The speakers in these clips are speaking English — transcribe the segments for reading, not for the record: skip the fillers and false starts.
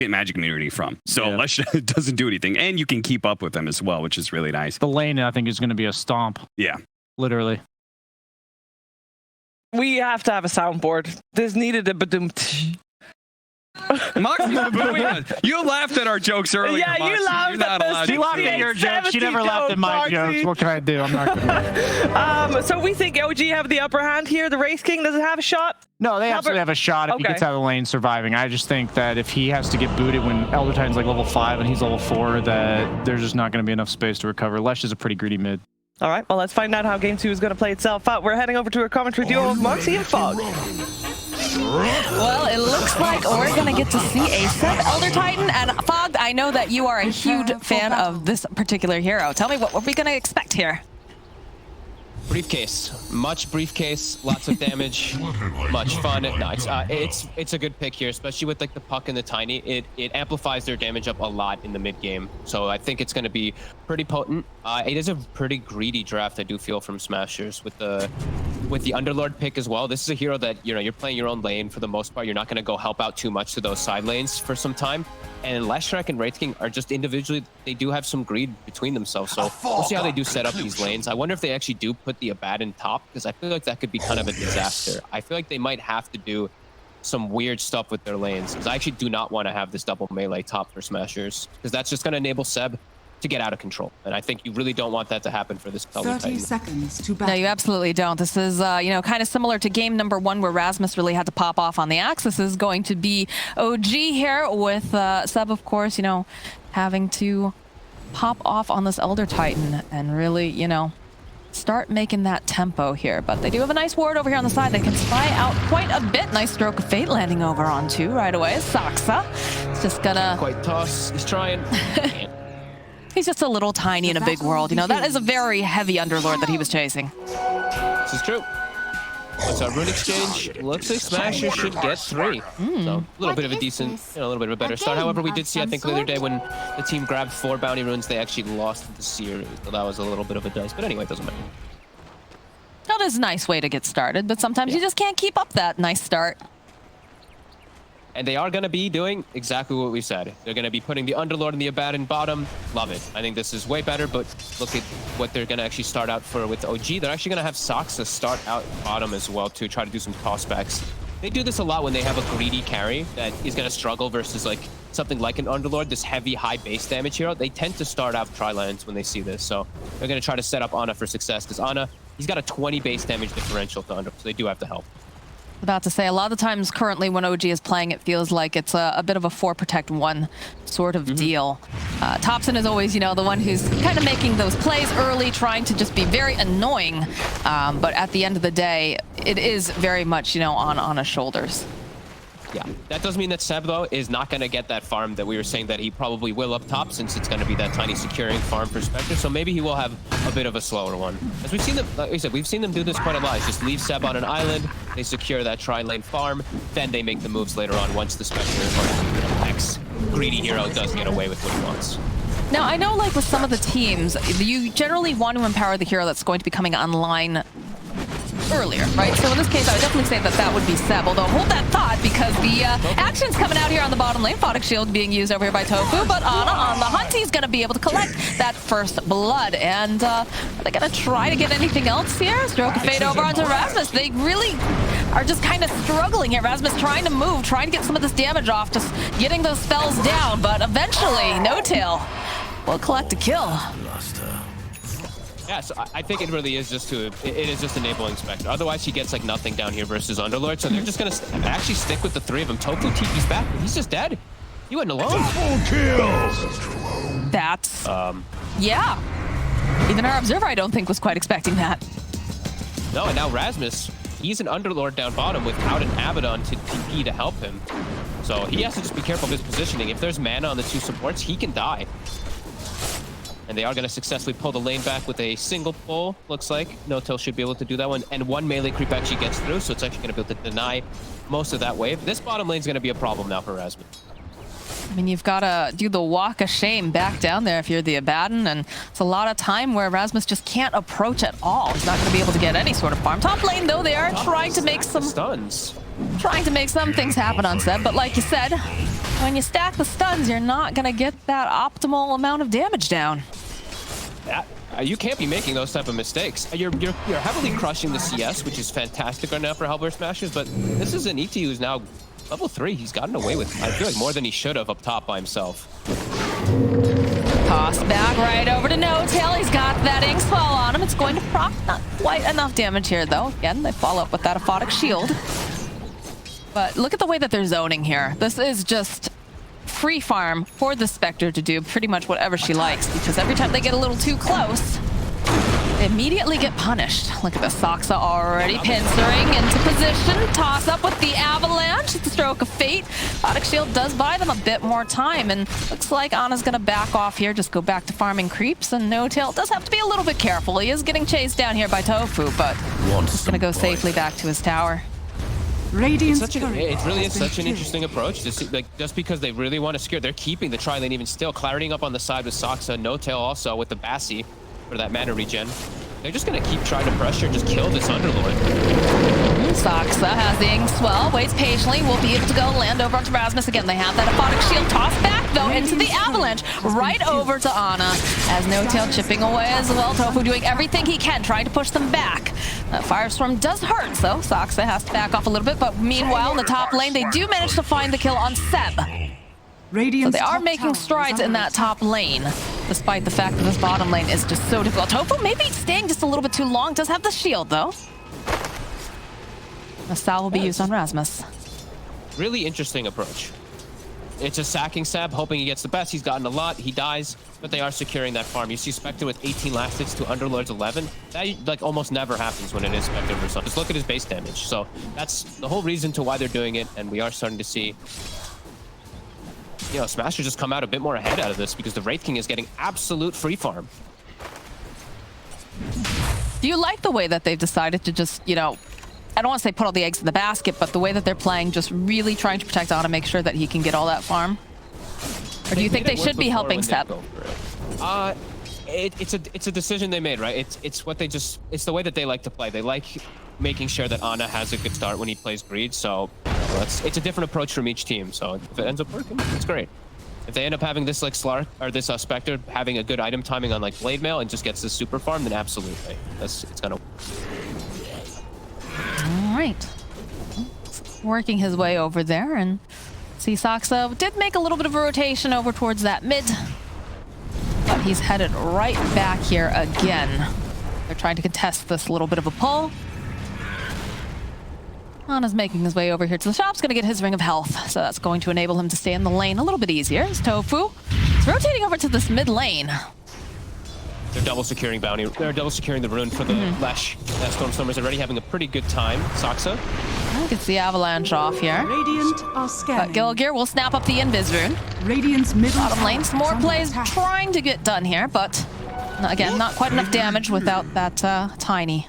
get magic immunity from. So Lesh doesn't do anything, and you can keep up with them as well, which is really nice. The lane, I think, is going to be a stomp. Yeah. Literally. We have to have a soundboard. This needed a badoom. You laughed at our jokes earlier. Yeah, Moxie. you laughed You're not allowed She laughed at your jokes. She never laughed at my jokes. What can I do? I'm not going to. So we think OG have the upper hand here. The Race King, does it have a shot? No, they absolutely have a shot if he gets out of the lane surviving. I just think that if he has to get booted when Elder Titan's like level 5 and he's level 4, that there's just not going to be enough space to recover. Lesh is a pretty greedy mid. All right, well, let's find out how Game 2 is going to play itself out. We're heading over to a commentary duo of Moxie and Fog. Well, it looks like we're going to get to see a Seb Elder Titan. And Fog, I know that you are a huge fan of this particular hero. Tell me, what are we going to expect here? Briefcase, much briefcase, lots of damage, much fun. No, it's a good pick here, especially with like the puck and the tiny. It amplifies their damage up a lot in the mid game, so I think it's going to be pretty potent. It is a pretty greedy draft, I do feel, from Smashers with the Underlord pick as well. This is a hero that you're playing your own lane for the most part. You're not going to go help out too much to those side lanes for some time. And Leshrac and Wraith King are just individually, they do have some greed between themselves. So we'll see how they do set up these lanes. I wonder if they actually do put the Abaddon top, because I feel like that could be kind of a disaster. I feel like they might have to do some weird stuff with their lanes, because I actually do not want to have this double melee top for Smashers, because that's just going to enable Seb to get out of control. And I think you really don't want that to happen for this Elder 30 Titan. seconds to battle. No, you absolutely don't. This is, kind of similar to game number 1 where Rasmus really had to pop off on the axe. This is going to be OG here with Seb, of course, having to pop off on this Elder Titan and really, start making that tempo here. But they do have a nice ward over here on the side that can spy out quite a bit. Nice stroke of fate landing over on 2 right away. Saksa. It's just gonna... Quite toss. He's trying. He's just a little tiny in a big world. That is a very heavy Underlord that he was chasing. This is true. So rune exchange, looks like Smasher should get 3. So a little bit of a decent, a little bit of a better start. However, we did see, I think the other day when the team grabbed 4 bounty runes, they actually lost the series. So that was a little bit of a dice. But anyway, it doesn't matter. That is a nice way to get started, but sometimes you just can't keep up that nice start. And they are going to be doing exactly what we said. They're going to be putting the Underlord and the Abaddon bottom. Love it. I think this is way better, but look at what they're going to actually start out for with OG. They're actually going to have Saksa start out bottom as well to try to do some tossbacks. They do this a lot when they have a greedy carry that is going to struggle versus like something like an Underlord, this heavy, high base damage hero. They tend to start out tri-lands when they see this. So they're going to try to set up Ana for success because Ana, he's got a 20 base damage differential to Under, so they do have to help. About to say, a lot of the times currently when OG is playing, it feels like it's a bit of a 4 protect 1 sort of deal. Thompson is always, the one who's kind of making those plays early, trying to just be very annoying. But at the end of the day, it is very much, on his shoulders. Yeah, that does mean that Seb, though, is not going to get that farm that we were saying that he probably will up top, since it's going to be that tiny securing farm perspective. So maybe he will have a bit of a slower one. As we've seen them, like we said, we've seen them do this quite a lot. Just leave Seb on an island, they secure that tri-lane farm, then they make the moves later on once the Spectre or X greedy hero does get away with what he wants. Now, I know, like, with some of the teams, you generally want to empower the hero that's going to be coming online earlier, right? So in this case, I would definitely say that that would be Seb, although hold that thought, because the action's coming out here on the bottom lane. Photic Shield being used over here by Tofu, but Ana on the hunt, he's going to be able to collect that first blood. And are they going to try to get anything else here? Stroke of Fate over onto Rasmus. They really are just kind of struggling here. Rasmus trying to move, trying to get some of this damage off, just getting those spells down, but eventually, No Tail will collect a kill. Yeah, so I think it really is just it is just enabling Spectre. Otherwise, he gets like nothing down here versus Underlord. So they're just gonna actually stick with the 3 of them. Tofu TP's back. He's just dead. He went alone. That's yeah. Even our observer, I don't think, was quite expecting that. No, and now Rasmus, he's an Underlord down bottom without an Abaddon to TP to help him. So he has to just be careful of his positioning. If there's mana on the 2 supports, he can die. And they are going to successfully pull the lane back with a single pull, looks like. No-Tail should be able to do that one. And 1 melee creep actually gets through, so it's actually going to be able to deny most of that wave. This bottom lane is going to be a problem now for Rasmus. I mean, you've got to do the walk of shame back down there if you're the Abaddon, and it's a lot of time where Rasmus just can't approach at all. He's not going to be able to get any sort of farm. Top lane, though, they are trying to make some stuns. Trying to make some things happen on Seb, but like you said, When you stack the stuns, you're not going to get that optimal amount of damage down. You can't be making those type of mistakes. You're heavily crushing the CS, which is fantastic right now for Hellbear Smashers, but this is an ET who's now level 3. He's gotten away with, I feel like, more than he should have up top by himself. Toss back right over to No-Tail. He's got that ink swell on him. It's going to proc not quite enough damage here, though. Again, they follow up with that aphotic shield. But look at the way that they're zoning here. This is just free farm for the Spectre to do pretty much whatever she likes, because every time they get a little too close, they immediately get punished. Look at the Soxa already pincering into position. Toss up with the avalanche. It's a stroke of fate. Aphotic shield does buy them a bit more time, and looks like Ana's gonna back off here, just go back to farming creeps, and No-Tail does have to be a little bit careful. He is getting chased down here by Tofu, but he's gonna go safely back to his tower. It really is such an interesting approach. Just because they really want to secure, they're keeping the tri-lane even still, claritying up on the side with Soxa, No-Tail also with the Bassi for that mana regen. They're just going to keep trying to pressure and just kill this Underlord. Soxa has the ink swell, waits patiently, will be able to go land over onto Rasmus again. They have that aphotic shield tossed back, though, into the avalanche, right over to Ana, as No-Tail chipping away as well. Tofu doing everything he can, trying to push them back. That Firestorm does hurt, so Soxa has to back off a little bit, but meanwhile, in the top lane, they do manage to find the kill on Seb. So they are making strides in that top lane, despite the fact that this bottom lane is just so difficult. Tofu maybe staying just a little bit too long, does have the shield, though. The salve will be used on Rasmus. Really interesting approach. It's a sacking Seb, hoping he gets the best. He's gotten a lot. He dies, but they are securing that farm. You see Spectre with 18 last hits to Underlord's 11. That like almost never happens when it is Spectre versus Sun. Just look at his base damage. So that's the whole reason to why they're doing it, and we are starting to see, you know, Smasher just come out a bit more ahead out of this because the Wraith King is getting absolute free farm. Do you like the way that they've decided to just, you know, I don't want to say put all the eggs in the basket, but the way that they're playing, just really trying to protect Ana, make sure that he can get all that farm? Or do you think they should be helping Seb? It's a decision they made, right? It's the way that they like to play. They like making sure that Ana has a good start when he plays Greed. So it's a different approach from each team. So if it ends up working, it's great. If they end up having this like Slark or this Spectre having a good item timing on like Blade Mail and just gets this super farm, then absolutely, it's gonna. All right, working his way over there, and see Soxa did make a little bit of a rotation over towards that mid, but he's headed right back here again. They're trying to contest this little bit of a pull. Ana's making his way over here to the shop's gonna get his Ring of Health, so that's going to enable him to stay in the lane a little bit easier. As Tofu is rotating over to this mid lane. They're double securing bounty. They're double securing the rune for the Lesh. That Stormstormer's already having a pretty good time. Soxa. Gets the avalanche off here. Radiant are scanning. But Gilgir will snap up the Invis rune. Radiant's middle Bottom lane, some more plays trying to get done here, but again, not quite enough damage without that Tiny.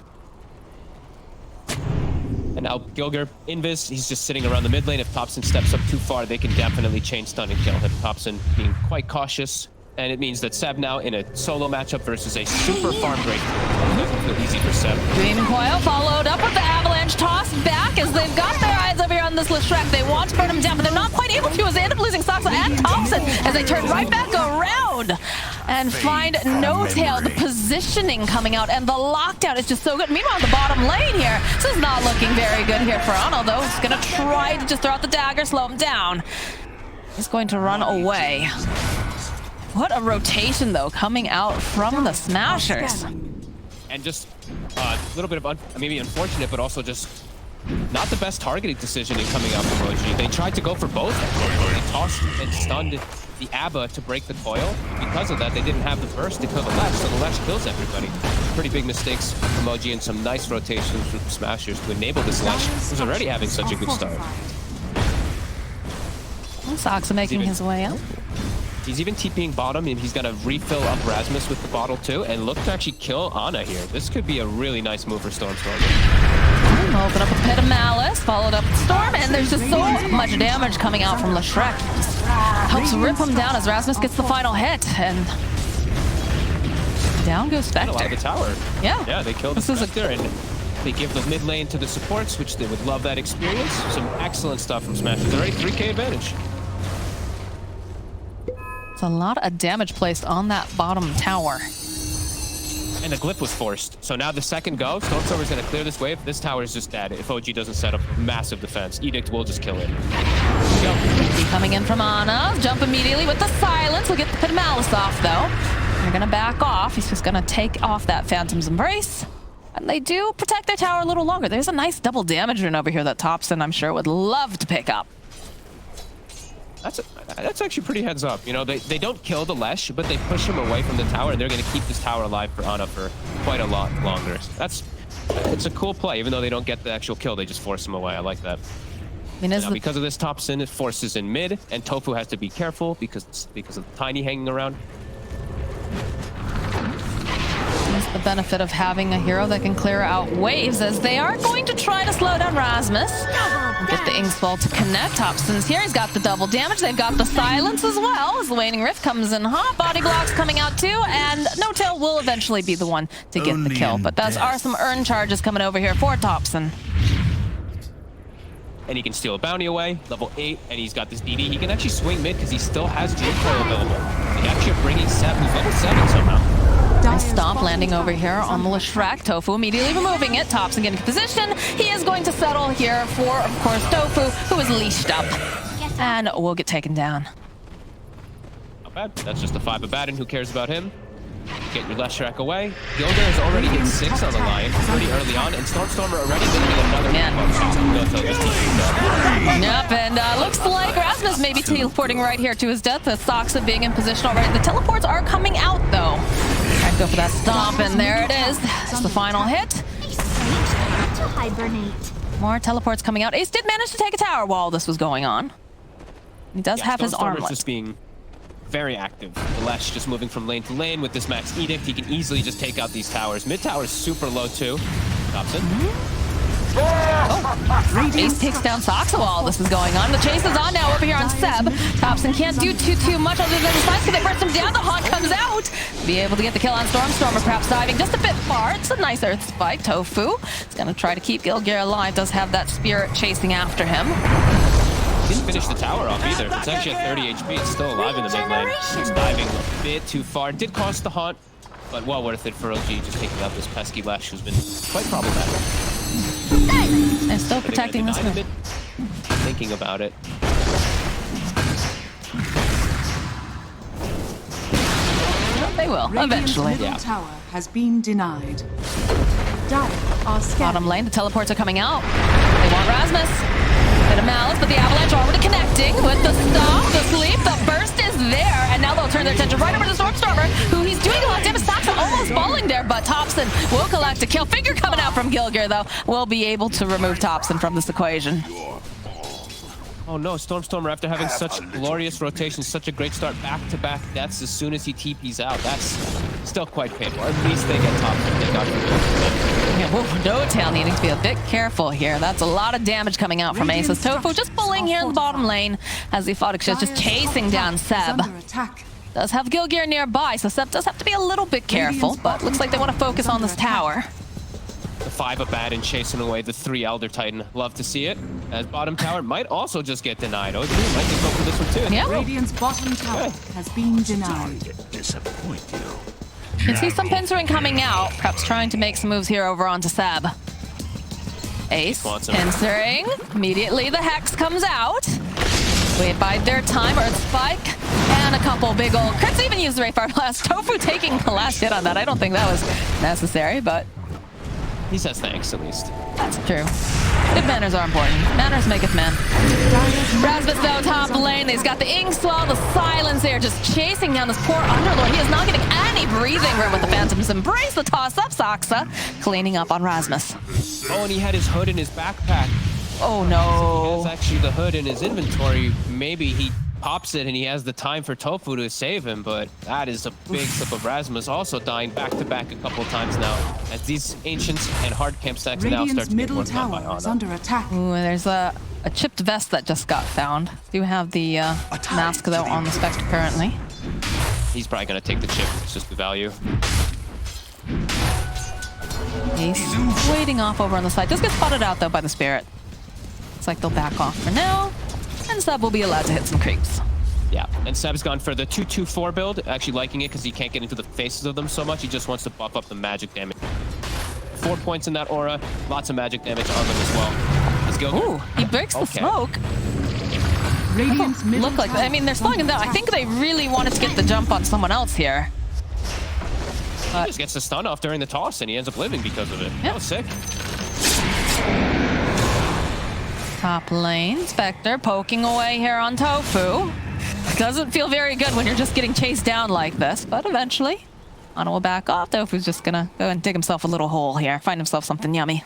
And now Gilgir, Invis, he's just sitting around the mid lane. If Thompson steps up too far, they can definitely chain stun and kill him. Thompson being quite cautious. And it means that Seb now in a solo matchup versus a super farm break. Doesn't feel easy for Seb. Dream Coil followed up with the avalanche toss back as they've got their eyes over here on this Leshrac. They want to burn him down, but they're not quite able to as they end up losing Soxa and Thompson as they turn right back around and find No-Tail. The positioning coming out and the lockdown is just so good. Meanwhile, the bottom lane here, this is not looking very good here for Ana, though. He's going to try to just throw out the dagger, slow him down. He's going to run away. What a rotation, though, coming out from the Smashers. And just a little bit of maybe unfortunate, but also just not the best targeting decision in coming out from OG. They tried to go for both. They tossed and stunned the Abba to break the coil. Because of that, they didn't have the burst to kill the Lesh, so the Lesh kills everybody. Pretty big mistakes from OG and some nice rotations from Smashers to enable this Lesh, who's already having such a good start. Soxa making his way up. He's even TPing bottom, and he's going to refill up Rasmus with the bottle too, and look to actually kill Ana here. This could be a really nice move for Stormstorm. Open up a Pit of Malice, followed up with Storm, and there's just so much damage coming out from Leshrac. Helps rip him down as Rasmus gets the final hit, and down goes Spectre. A lot of the tower. Yeah, they killed the Spectre, and they give the mid lane to the supports, which they would love that experience. Some excellent stuff from Smash. It's already 3K advantage. That's a lot of damage placed on that bottom tower. And the glyph was forced. So now the second go, Stormstormer's going to clear this wave. This tower is just dead if OG doesn't set up massive defense. Edict will just kill it. Be coming in from Ana. Jump immediately with the silence. We'll get the Pit Malice off, though. They're going to back off. He's just going to take off that Phantom's Embrace. And they do protect their tower a little longer. There's a nice double damage rune over here that Topson, I'm sure, would love to pick up. That's actually pretty heads up. You know, they don't kill the Lesh, but they push him away from the tower, and they're going to keep this tower alive for Ana for quite a lot longer. It's a cool play. Even though they don't get the actual kill, they just force him away. I like that. I mean, now, because of this Topson, it forces in mid, and Tofu has to be careful because of the Tiny hanging around. The benefit of having a hero that can clear out waves, as they are going to try to slow down Rasmus. Get the Inkswell to connect. Topson's here. He's got the double damage. They've got the silence as well, as the Waning Rift comes in hot. Body blocks coming out too, and No Tail will eventually be the one to get the kill. But those are some earn charges coming over here for Topson. And he can steal a bounty away, level 8, and he's got this DD. He can actually swing mid because he still has Jade Coil available. He actually bringing 7, who's level 7 somehow. Nice stomp landing over here on the Leshrac. Tofu immediately removing it. Topson getting into position. He is going to settle here for, of course, Tofu, who is leashed up. And will get taken down. Not bad. That's just a 5 Abaddon. Who cares about him? Get your Leshrac away. Gilder has already hit 6 on the Lion pretty early on, and Stormstormer already making another Yep, and looks like Rasmus may be teleporting right here to his death. The Soxa being in position already. The teleports are coming out, though. Alright, go for that stomp, and there it is. It's the final hit. More teleports coming out. Ace did manage to take a tower while this was going on. He does have his armlet. Just being very active. The Lesh just moving from lane to lane with this max edict. He can easily just take out these towers. Mid tower is super low too. Topson. Oh, Ace takes down Soxa while this is going on. The chase is on now over here on Seb. Topson can't do too much other than the slice. They burst him down. The Haunt comes out. Be able to get the kill on Stormstormer, perhaps diving just a bit far. It's a nice earth spike. Tofu is going to try to keep Gilgear alive. Does have that spirit chasing after him. Didn't finish the tower off either. It's actually at 30 HP. It's still alive in the mid lane. It's diving a bit too far. Did cost the Haunt, but well worth it for OG, just taking out this pesky Lesh who's been quite problematic. They're still protecting this move. Thinking about it. They will, eventually. Middle tower has been denied. Bottom lane, the teleports are coming out. They want Rasmus. Bit of Malice, but the Avalanche already connecting with the stop, the sleep, the burst is there, and now they'll turn their attention right over to Stormstormer, who he's doing a lot of damage. Soxa almost falling there, but Topson will collect a kill. Finger coming out from Gilgear, though, will be able to remove Topson from this equation. Oh no, Stormstormer, after having such glorious rotation, such a great start, back-to-back deaths as soon as he TPs out. That's still quite painful. At least they get top. They got No Tail needing to be a bit careful here. That's a lot of damage coming out from Ace. Tofu just pulling here in the bottom lane as the Photic is just chasing down Seb. Does have Gilgear nearby, so Seb does have to be a little bit careful, but looks like they want to focus on this tower. The 5 Abaddon chasing away the 3 Elder Titan. Love to see it. As bottom tower might also just get denied. Oh, might just go for this one too. Yeah. Radiant's bottom tower has been denied. Disappoint you. You can see some pincering coming out, perhaps trying to make some moves here over onto Seb. Ace pincering. Immediately the Hex comes out. They bide their time. Earth Spike and a couple big old crits. Even use the Ray Fire Blast. Tofu taking the last hit on that. I don't think that was necessary, but he says thanks, at least. That's true. Good manners are important. Manners maketh man. Rasmus, though, top lane. He's got the Inkswell, the silence there, just chasing down this poor Underlord. He is not getting any breathing room with the Phantom's Embrace. The toss-up, Soxa cleaning up on Rasmus. Oh, and he had his hood in his backpack. Oh, no. He has actually the hood in his inventory. Maybe he pops it and he has the time for Tofu to save him, but that is a big slip of Rasmus, also dying back-to-back a couple times now, as these Ancients and hard camp stacks now start to get worked on by Ana. Under attack. Ooh, there's a chipped vest that just got found. Do have the mask, though, on the Spectre currently. He's probably going to take the chip. It's just the value. He's waiting off over on the side. Just gets spotted out, though, by the Spirit. Looks like they'll back off for now. And Seb will be allowed to hit some creeps. Yeah, and Seb's gone for the 2-2-4 build, actually liking it because he can't get into the faces of them so much. He just wants to buff up the magic damage. 4 points in that aura, lots of magic damage on them as well. Let's go. Ooh, he breaks the smoke. Radiant's middle Look like, I mean, they're slowing him down. I think they really wanted to get the jump on someone else here. He just gets the stun off during the toss and he ends up living because of it. Yeah. That was sick. Top lane, Spectre poking away here on Tofu. Doesn't feel very good when you're just getting chased down like this, but eventually, Ana will back off. Tofu's just gonna go and dig himself a little hole here, find himself something yummy.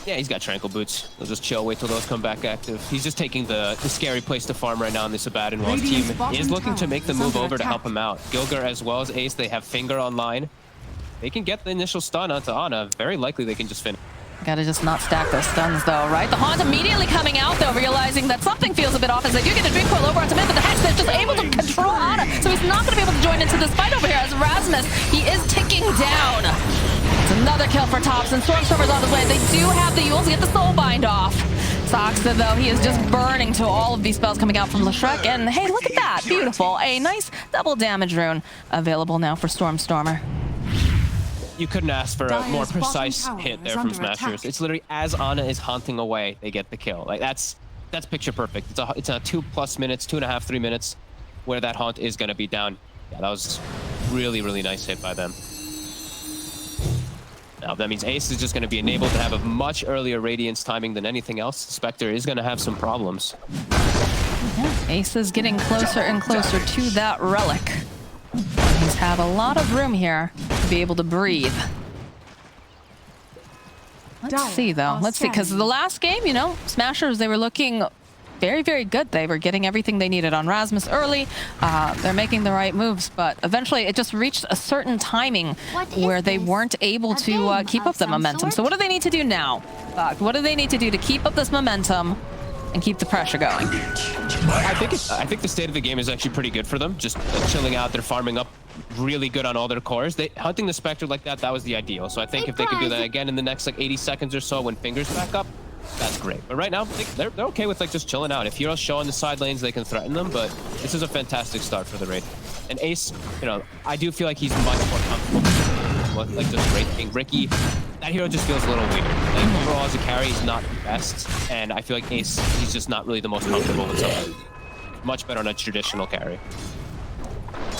Yeah, he's got Tranquil Boots. He'll just chill, wait till those come back active. He's just taking the scary place to farm right now in this Abaddon while his team is looking to make the move over to help him out. Gilger as well as Ace, they have Finger online. They can get the initial stun onto Ana. Very likely they can just finish. Gotta just not stack those stuns though, right? The Haunt immediately coming out though, realizing that something feels a bit off as they do get a Dream Coil over onto mid, but the Hex is just able to control Ana, so he's not gonna be able to join into this fight over here as Rasmus, he is ticking down. It's another kill for Tops, and Stormstormer's on his way. They do have the Yules to get the Soulbind off. Soxa though, he is just burning to all of these spells coming out from Leshreq, and hey, look at that, beautiful. A nice double damage rune available now for Stormstormer. You couldn't ask for a more precise hit there from Smashers. It's literally as Ana is haunting away, they get the kill. Like that's picture perfect. It's a 2+ minutes, 2.5, 3 minutes where that haunt is gonna be down. Yeah, that was really, really nice hit by them. Now that means Ace is just gonna be enabled to have a much earlier Radiance timing than anything else. Spectre is gonna have some problems. Yeah, Ace is getting closer and closer to that relic. He's had a lot of room here to be able to breathe. Let's see, though. Let's see, because the last game, you know, Smashers, they were looking very, very good. They were getting everything they needed on Rasmus early. They're making the right moves, but eventually it just reached a certain timing where they weren't able to keep up the momentum. So what do they need to do now? What do they need to do to keep up this momentum and keep the pressure going? I think the state of the game is actually pretty good for them. Just chilling out, they're farming up really good on all their cores. Hunting the Spectre like that was the ideal. So I think if they could do that again in the next like 80 seconds or so when Finger's back up, that's great. But right now, they're okay with like just chilling out. If heroes show on the side lanes, they can threaten them, but this is a fantastic start for the raid. And Ace, you know, I do feel like he's much more comfortable with like just raiding Ricky. That hero just feels a little weird. Like overall as a carry, he's not the best, and I feel like Ace, he's just not really the most comfortable with something. Much better on a traditional carry.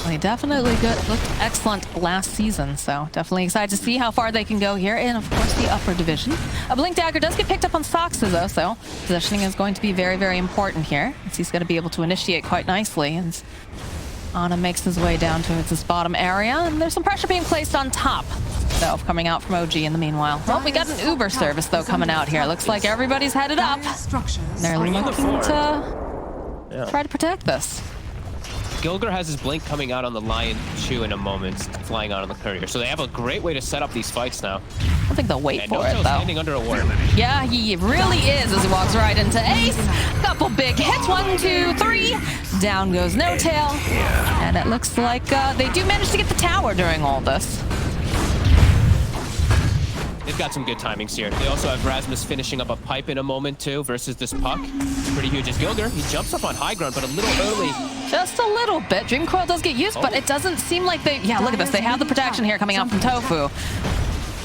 Well, he definitely looked excellent last season, so definitely excited to see how far they can go here in, of course, the upper division. A Blink Dagger does get picked up on Soxa, though, so positioning is going to be very, very important here, as he's going to be able to initiate quite nicely. And Ana makes his way down towards this bottom area, and there's some pressure being placed on top, though, coming out from OG in the meanwhile. Well, we got an Uber service, though, coming out here. Looks like everybody's headed up. They're looking to try to protect this. Gilger has his blink coming out on the Lion Chew in a moment, flying out on the courier. So they have a great way to set up these fights now. I don't think they'll wait for it, though. Standing under a ward. Yeah, he really is as he walks right into Ace. Couple big hits, 1, 2, 3. Down goes No Tail. And it looks like they do manage to get the tower during all this. They've got some good timings here. They also have Rasmus finishing up a pipe in a moment, too, versus this puck. Pretty huge as Gilger. He jumps up on high ground, but a little early. Just a little bit. Dream Coil does get used, but it doesn't seem like they... Yeah, look at this. They have the protection here coming out from Tofu.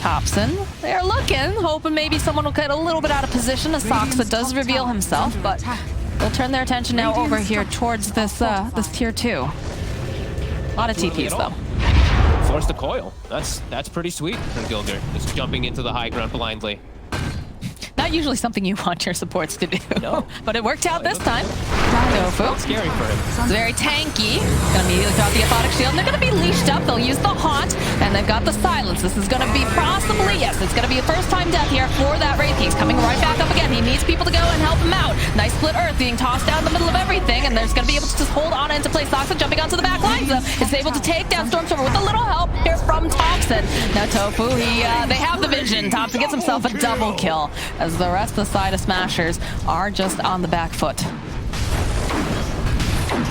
Thompson, they're looking, hoping maybe someone will get a little bit out of position as Soxa does reveal himself, but they'll turn their attention now over here towards this this tier 2. A lot of TPs, though. Force the coil. That's pretty sweet from Gilger. Just jumping into the high ground blindly. Not usually something you want your supports to do. No. But it worked out this time. Tofu. It's scary for him. It's very tanky. Gonna immediately drop the Aphotic Shield. And they're gonna be leashed up. They'll use the Haunt. And they've got the Silence. This is gonna be possibly, yes, it's gonna be a first time death here for that Wraith King. He's coming right back up again. He needs people to go and help him out. Nice split Earth being tossed down in the middle of everything. And there's gonna be able to just hold on into place. Soxa jumping onto the back line. So it's able to take down Stormstormer with a little help here from Thompson. Now Tofu, they have the vision. Thompson gets himself a double kill as the rest of the side of Smashers are just on the back foot.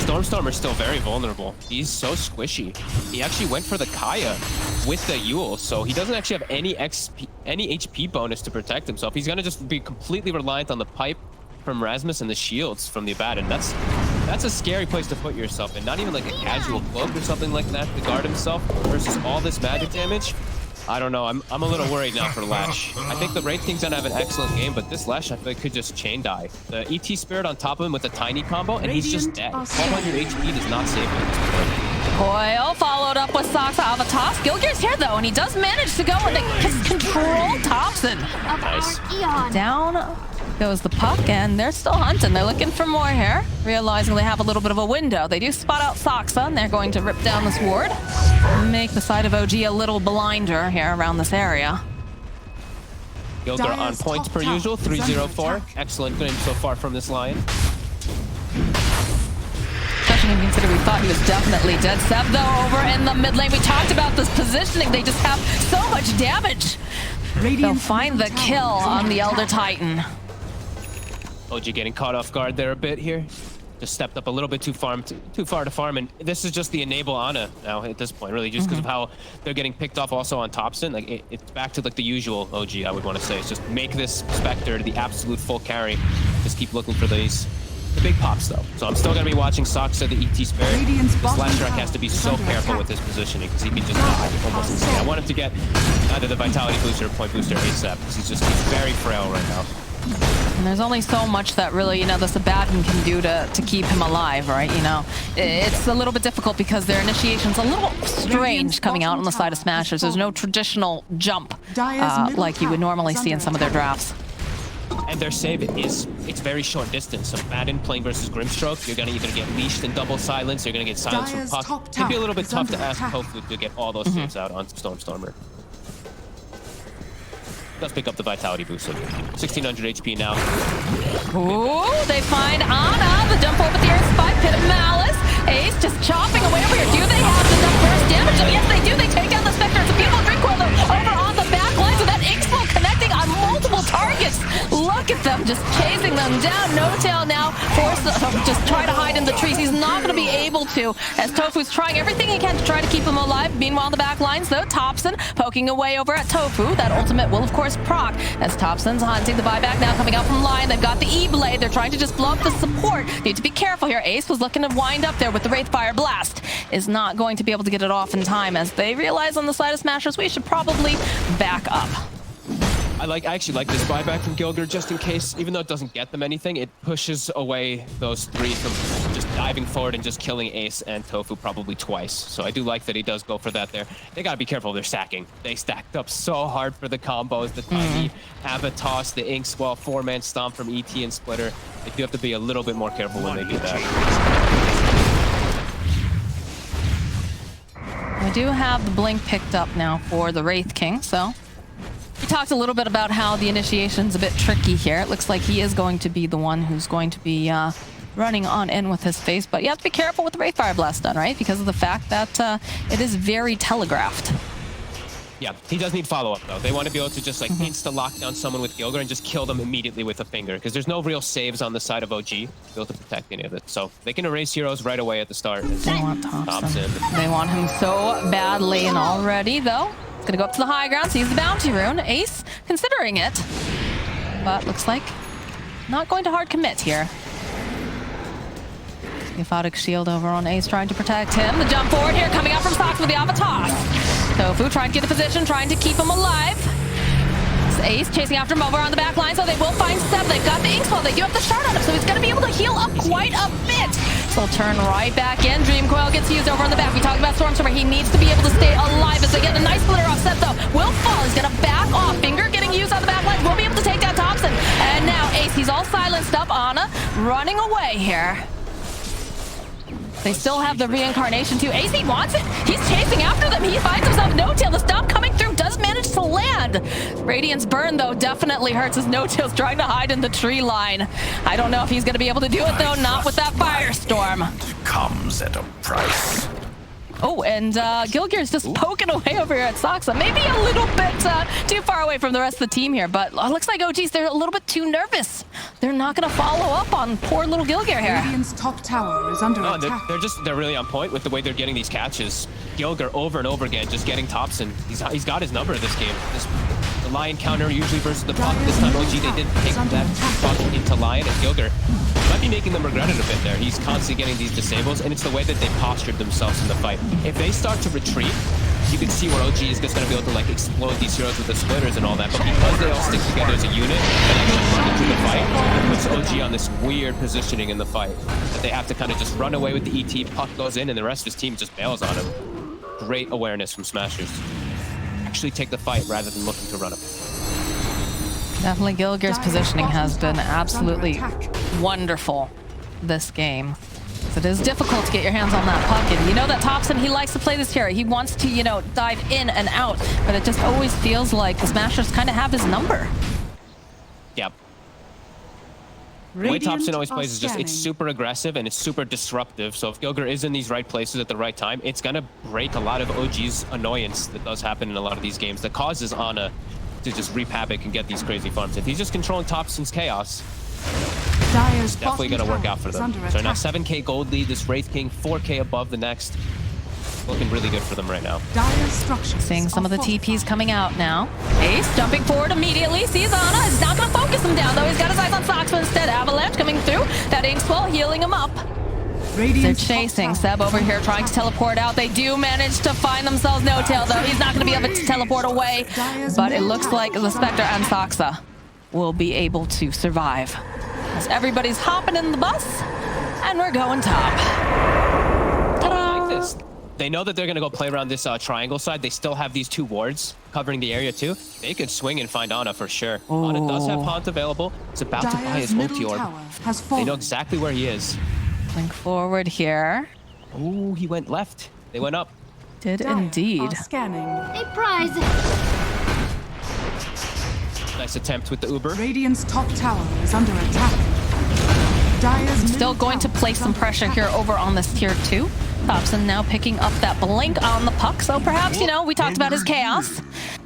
Stormstormer's still very vulnerable. He's so squishy. He actually went for the Kaya with the Yule, so he doesn't actually have any HP bonus to protect himself. He's gonna just be completely reliant on the pipe from Rasmus and the shields from the Abaddon. That's That's a scary place to put yourself in. Not even like a casual cloak or something like that to guard himself versus all this magic damage. I don't know. I'm a little worried now for Lesh. I think the Wraith King's gonna have an excellent game, but this Lesh I feel like could just chain die. The ET Spirit on top of him with a tiny combo, and he's just dead. 1200 HP does not save him at this point. Coil followed up with Sox Avatos. Gilgear's here though, and he does manage to go and control Thompson. Nice. Down goes the puck, and they're still hunting. They're looking for more here, realizing they have a little bit of a window. They do spot out Soxa, and they're going to rip down this ward, make the side of OG a little blinder here around this area. Gilger on points per usual, 304. Excellent game so far from this Lion. Especially when you consider we thought he was definitely dead. Seb, though, over in the mid lane. We talked about this positioning. They just have so much damage. They'll find the kill on the Elder Titan. OG getting caught off guard there a bit here. Just stepped up a little bit too far to farm, and this is just the enable Ana now at this point, really, just because of how they're getting picked off also on Thompson. Like it's back to like the usual OG, I would want to say. It's just make this Spectre the absolute full carry. Just keep looking for the big pops though. So I'm still gonna be watching Soxa, the ET Spirit. This Lashrak has to be so careful with his positioning because he can just die almost insane. I want him to get either the Vitality Booster or Point Booster ASAP because he's very frail right now. And there's only so much that really, you know, the Sabaton can do to keep him alive, right? You know, it's a little bit difficult because their initiation's a little strange coming out on the side of Smashers. There's no traditional jump like you would normally see in some of their drafts. And their save it's very short distance. So Madden playing versus Grimstroke, you're gonna either get leashed in double silence, or you're gonna get silenced from puck. It'd be a little bit tough to ask Tofu to get all those saves out on Stormstormer. Does pick up the Vitality boost. 1600 HP now. Ooh, they find Ana. The jump over the air spike, Pit of Malice. Ace just chopping away over here. Do they have enough burst damage? Oh, yes, they do. They take out the Spectre. It's a beautiful drink coil though over on the back line. So that X-Flow connecting on multiple targets. Look at them just chasing them down. No tail now. Force just try to hide in the trees. He's not going to be able to, as Tofu's trying everything he can to try to keep him alive. Meanwhile, the back lines though, Thompson poking away over at Tofu. That ultimate will of course proc as Thompson's hunting the buyback now coming out from line. They've got the E-Blade. They're trying to just blow up the support. Need to be careful here. Ace was looking to wind up there with the Wraithfire Blast. Is not going to be able to get it off in time as they realize on the side of Smashers we should probably back up. I actually like this buyback from Gilger just in case, even though it doesn't get them anything, it pushes away those three from just diving forward and just killing Ace and Tofu probably twice. So I do like that he does go for that there. They gotta be careful, they're stacking. They stacked up so hard for the combos, the tiny Avatos, the Ink Squall, 4-man stomp from ET and Splitter. They do have to be a little bit more careful when they do that. We do have the blink picked up now for the Wraith King, so we talked a little bit about how the initiation's a bit tricky here. It looks like he is going to be the one who's going to be running on in with his face, but you have to be careful with the Wraithfire Blast done, right? Because of the fact that it is very telegraphed. Yeah, he does need follow-up though. They want to be able to just like insta-lock down someone with Gilger and just kill them immediately with a finger, because there's no real saves on the side of OG to be able to protect any of it. So they can erase heroes right away at the start. They want Thompson. They want him so badly, and already though, it's gonna go up to the high ground, sees the bounty rune. Ace considering it, but looks like not going to hard commit here. Aphotic shield over on Ace trying to protect him. The jump forward here coming out from Sox with the Avatos. Tofu trying to get the position, trying to keep him alive. It's Ace chasing after him over on the back line, so they will find Seb. They've got the Ink Squall. They do have the shard on him, so he's going to be able to heal up quite a bit. So he'll turn right back in. Dream Coil gets used over on the back. We talked about Stormstormer. He needs to be able to stay alive as they get a nice splitter off Seb, though. Will fall. He's going to back off. Finger getting used on the back lines. Will be able to take down Thompson. And now Ace, he's all silenced up. Ana running away here. They still have the reincarnation too. AC wants it. He's chasing after them. He finds himself no-tail. The stomp coming through does manage to land. Radiant's burn, though, definitely hurts as no-tail's trying to hide in the tree line. I don't know if he's going to be able to do it, though. Not with that firestorm. Comes at a price. Oh, and Gilgear's just poking away over here at Soxa. Maybe a little bit too far away from the rest of the team here, but it looks like OGs, they're a little bit too nervous. They're not going to follow up on poor little Gilgear here. Radiant's top tower is under attack. They're really on point with the way they're getting these catches. Gilger over and over again, just getting Thompson. He's got his number this game. the Lion counter usually versus the Puck. This time OG, they didn't pick that Puck into Lion, and Gilger might be making them regret it a bit there. He's constantly getting these disables, and it's the way that they postured themselves in the fight. If they start to retreat, you can see where OG is just going to be able to like explode these heroes with the splitters and all that, but because they all stick together as a unit and actually run into the fight, it puts OG on this weird positioning in the fight that they have to kind of just run away with the ET, Puck goes in, and the rest of his team just bails on him. Great awareness from Smashers. Actually take the fight rather than looking to run up. Definitely Gilger's positioning has been absolutely wonderful this game. It is difficult to get your hands on that puck, and you know that Thompson, he likes to play this hero. He wants to, you know, dive in and out, but it just always feels like the Smashers kind of have his number. Yep. The way Thompson always plays is just, it's super aggressive and it's super disruptive. So if Gilger is in these right places at the right time, it's going to break a lot of OG's annoyance that does happen in a lot of these games that causes Ana to just reap havoc and get these crazy farms. If he's just controlling Thompson's chaos, it's definitely going to work out for them. So now 7k gold lead, this Wraith King, 4k above the next. Looking really good for them right now. Seeing some of the TPs coming out now. Ace jumping forward immediately, sees Ana. He's not going to focus him down, though. He's got his eyes on Fox, but instead Avalanche coming through. That Inkswell healing him up. They're chasing Seb over here, trying to teleport out. They do manage to find themselves No-Tail, though. He's not going to be able to teleport away, but it looks like the Spectre and Soxa will be able to survive. As everybody's hopping in the bus, and we're going top. I like this. They know that they're going to go play around this triangle side. They still have these 2 wards covering the area too. They could swing and find Ana for sure. Ooh. Ana does have Haunt available. It's about to buy his ulti orb. They know exactly where he is. Link forward here. Oh, he went left. They went up. Did indeed. A prize. Nice attempt with the Uber. Radiant's top tower is under attack. Still going to place some pressure here over on this tier 2. Thompson now picking up that blink on the puck, so perhaps, you know, we talked about his chaos.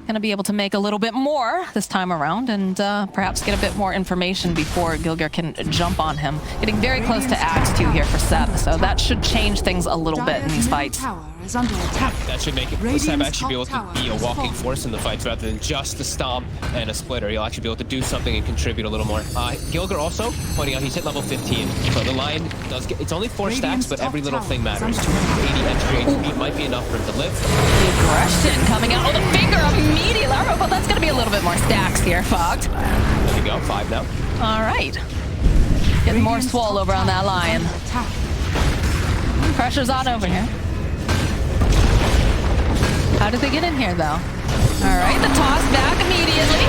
Gonna be able to make a little bit more this time around and perhaps get a bit more information before Gilger can jump on him. Getting very close to Axe 2 here for Seb, so that should change things a little bit in these fights. That should make it Seb actually be able to be a walking force in the fights rather than just a stomp and a splitter. He'll actually be able to do something and contribute a little more. Gilger also pointing out he's hit level 15, so the Lion does get, it's only 4 stacks, but every little thing matters. 280 entry HP might be enough for him to live. The aggression coming out. Oh, the finger immediately. But that's going to be a little bit more stacks here, Fogged. There you go, 5 now. All right. Getting more swole over on that Lion. Pressure's on over here. How did they get in here, though? All right, the toss back immediately.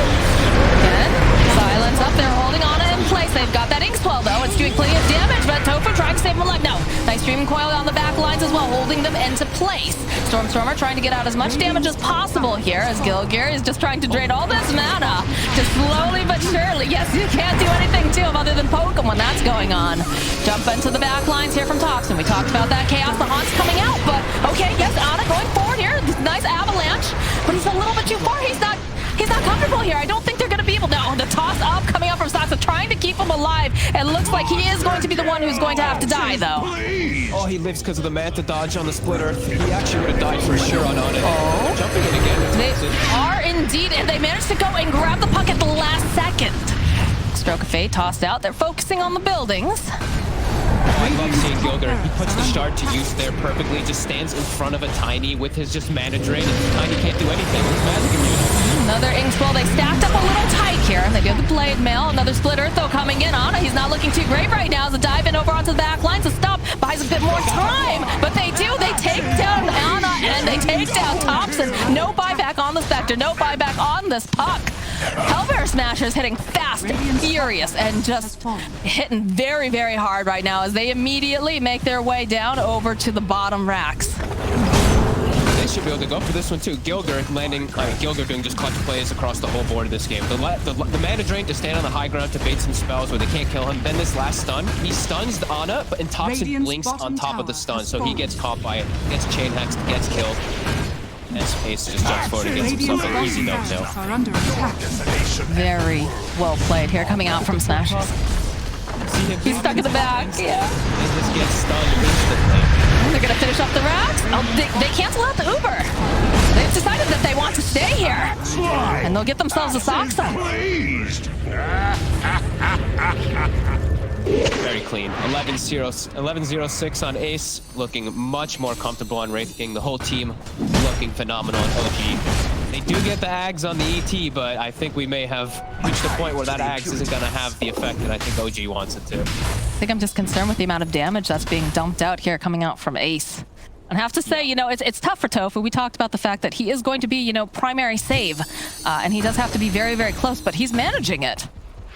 Again, silence up. They're holding Ana in place. They've got that Inkswell, though. It's doing plenty of damage, but Tofu trying to save him alive. No, nice Streaming Coil on the back lines as well, holding them into place. Stormstormer trying to get out as much damage as possible here, as Gilger is just trying to drain all this mana. Just slowly but surely. Yes, you can't do anything to him other than poke him when that's going on. Jump into the back lines here from Thompson. We talked about that chaos. The Haunt's coming out, but okay, yes, Ana going forward here. Nice avalanche, but he's a little bit too far. He's not comfortable here. I don't think they're going to be able to. No, the toss up coming up from Soxa, trying to keep him alive. It looks like he is going to be the one who's going to have to die, though. Oh, he lives because of the Manta dodge on the splitter. He actually would have died for sure on Ana. Oh. Jumping in again. They are indeed, and they managed to go and grab the puck at the last second. Stroke of Fate tossed out. They're focusing on the buildings. I love seeing Gilger. He puts the shard to use there perfectly. Just stands in front of a Tiny with his just mana drain. And Tiny can't do anything with his magic immunity. Another Inkswell. They stacked up a little tight here. They do the blade mail. Another splitter though coming in on it. He's not looking too great right now as a dive in over onto the back lines. A stop buys a bit more time, but they do. They take down Ana and they take down Thompson. No buyback on the Spectre. No buyback on this puck. Hellbear Smashers hitting fast, furious, and just hitting very, very hard right now as they immediately make their way down over to the bottom racks. They should be able to go for this one too. Gilger landing, Gilger doing just clutch plays across the whole board of this game. The mana drain to stand on the high ground to bait some spells where they can't kill him. Then this last stun, he stuns the Ana, and Thompson blinks on top of the stun, so he gets caught by it, gets chain hexed, gets killed. And Ace just jumps forward and gets himself an easy no-tail. Very well played here, coming out from Smashers. He's stuck in the back, yeah. They just get stunned instantly. They're gonna finish off the racks. Oh, they cancel out the Uber. They've decided that they want to stay here. And they'll get themselves a Soxa. Very clean. 11-0-6 on Ace, looking much more comfortable on Wraith King. The whole team looking phenomenal on OG. They do get the Ags on the ET, but I think we may have reached the point where that Ags isn't going to have the effect that I think OG wants it to. I think I'm just concerned with the amount of damage that's being dumped out here coming out from Ace. And I have to say, you know, it's tough for Tofu. We talked about the fact that he is going to be, you know, primary save. And he does have to be very, very close, but he's managing it.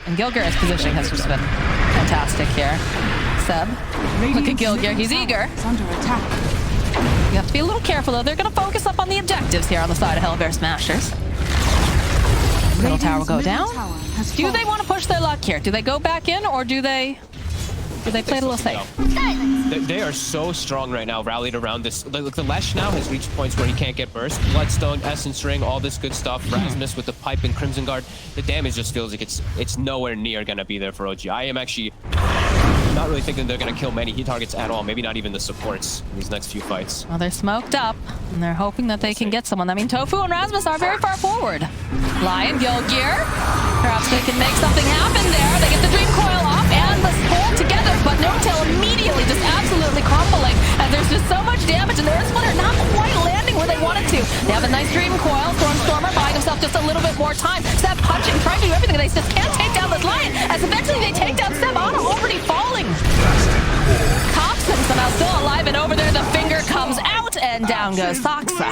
And Gilgir's positioning has just been fantastic here. Seb, look at Gilgir. He's eager. It's under attack. You have to be a little careful, though. They're going to focus up on the objectives here on the side of Hellbear Smashers. Middle tower will go down. Do they want to push their luck here? Do they go back in, or do they play it a little safe? They are so strong right now, rallied around this. Look, the Lesh now has reached points where he can't get burst. Bloodstone, Essence Ring, all this good stuff. Rasmus with the pipe and Crimson Guard. The damage just feels like it's nowhere near going to be there for OG. I am actually not really thinking they're going to kill many Heat targets at all. Maybe not even the supports in these next few fights. Well, they're smoked up, and they're hoping that they can get someone. I mean, Tofu and Rasmus are very far forward. Lion, Gilgir. Perhaps they can make something happen there. They get the Dream Coil off and the hold together, but No-Tail immediately just absolutely crumbling, and there's just so much damage, and the Earth Splitter not quite landing where they wanted to. They have a nice Dream Coil. Stormer buying himself just a little bit more time. Seb punching, trying to do everything. They just can't take down this Lion, as eventually they take down Seb. Ana already falling. Thompson somehow still alive, and over there the finger comes out, and down goes Soxa.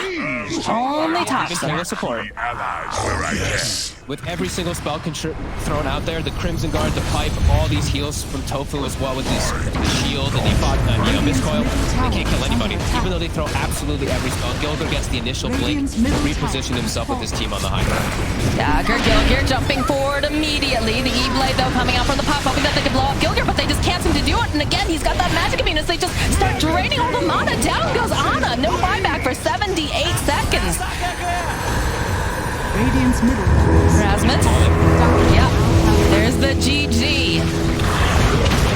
Only Thompson. Support. With every single spell thrown out there, the Crimson Guard, the pipe, all these heals from Tofu as well with the shield, and he fought, you know, Miscoil. They can't kill anybody, even though they throw absolutely every spell. Gilgir gets the initial blink, reposition himself with his team on the high ground. Dagger, Gilgir jumping forward immediately. The E-Blade, though, coming out from the pop, hoping that they can blow up Gilgir, but they just can't seem to do it. And again, he's got that magic immunity. They just start draining all the mana. Down goes Ana. No buyback for 78 seconds. Radiant's middle. Rasmus. Yep. There's the GG.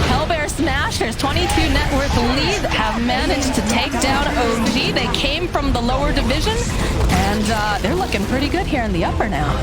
Hellbear Smashers, 22 net worth lead, have managed to take down OG. They came from the lower division, and they're looking pretty good here in the upper now.